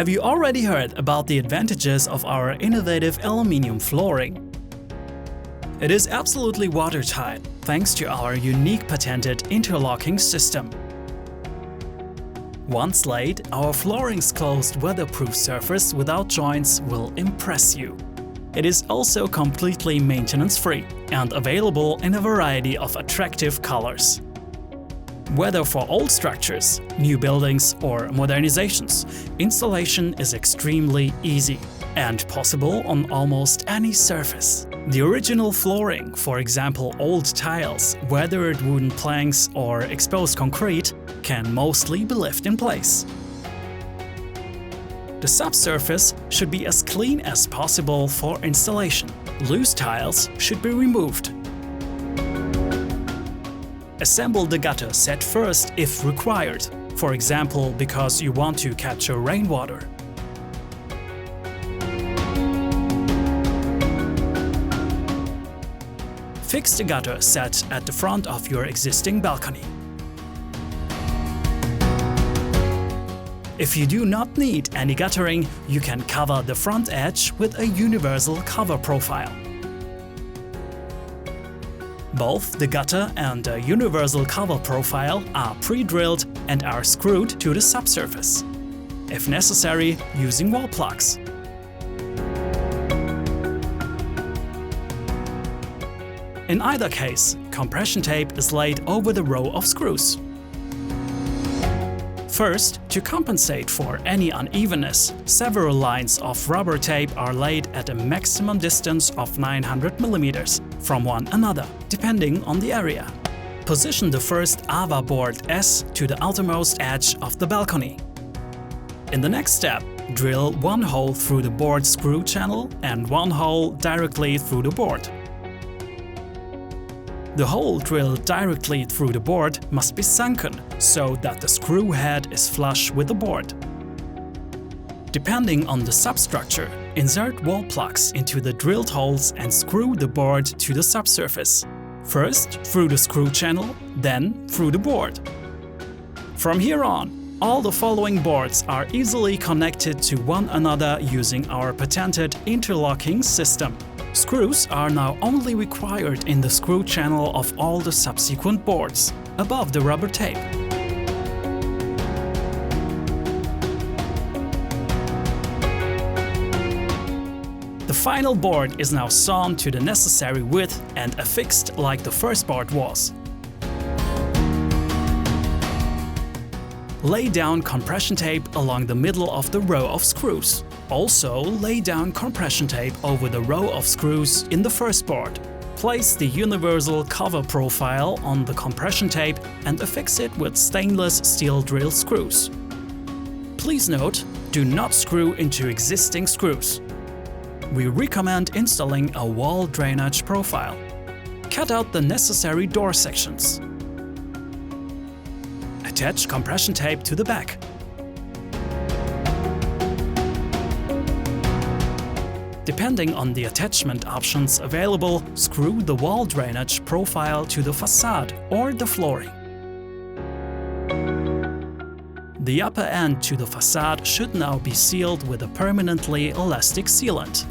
Have you already heard about the advantages of our innovative aluminium flooring? It is absolutely watertight thanks to our unique patented interlocking system. Once laid, our flooring's closed weatherproof surface without joints will impress you. It is also completely maintenance-free and available in a variety of attractive colors. Whether for old structures, new buildings or modernizations, installation is extremely easy and possible on almost any surface. The original flooring, for example old tiles, weathered wooden planks or exposed concrete, can mostly be left in place. The subsurface should be as clean as possible for installation. Loose tiles should be removed. Assemble the gutter set first if required, for example because you want to capture rainwater. Fix the gutter set at the front of your existing balcony. If you do not need any guttering, you can cover the front edge with a universal cover profile. Both the gutter and the universal cover profile are pre-drilled and are screwed to the subsurface, if necessary using wall plugs. In either case, compression tape is laid over the row of screws. First, to compensate for any unevenness, several lines of rubber tape are laid at a maximum distance of 900 mm from one another, depending on the area. Position the first AVA board S to the outermost edge of the balcony. In the next step, drill one hole through the board screw channel and one hole directly through the board. The hole drilled directly through the board must be sunken so that the screw head is flush with the board. Depending on the substructure, insert wall plugs into the drilled holes and screw the board to the subsurface. First through the screw channel, then through the board. From here on, all the following boards are easily connected to one another using our patented interlocking system. Screws are now only required in the screw channel of all the subsequent boards, above the rubber tape. The final board is now sawn to the necessary width and affixed like the first board was. Lay down compression tape along the middle of the row of screws. Also, lay down compression tape over the row of screws in the first board. Place the universal cover profile on the compression tape and affix it with stainless steel drill screws. Please note, do not screw into existing screws. We recommend installing a wall drainage profile. Cut out the necessary door sections. Attach compression tape to the back. Depending on the attachment options available, screw the wall drainage profile to the facade or the flooring. The upper end to the facade should now be sealed with a permanently elastic sealant.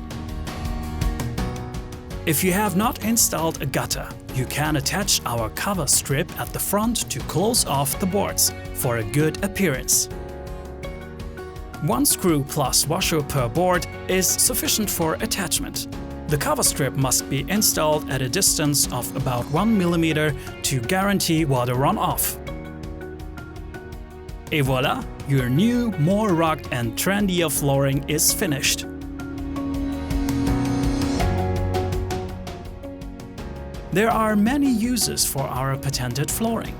If you have not installed a gutter, you can attach our cover strip at the front to close off the boards for a good appearance. One screw plus washer per board is sufficient for attachment. The cover strip must be installed at a distance of about 1 mm to guarantee water runoff. Et voilà! Your new, more rugged and trendier flooring is finished. There are many uses for our patented flooring.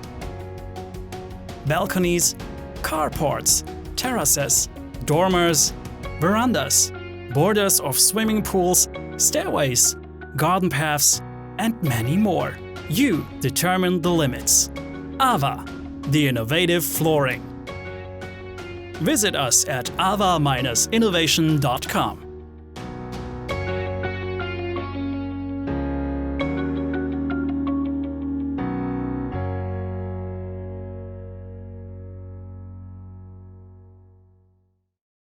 Balconies, carports, terraces, dormers, verandas, borders of swimming pools, stairways, garden paths, and many more. You determine the limits. AVA, the innovative flooring. Visit us at ava-innovation.com.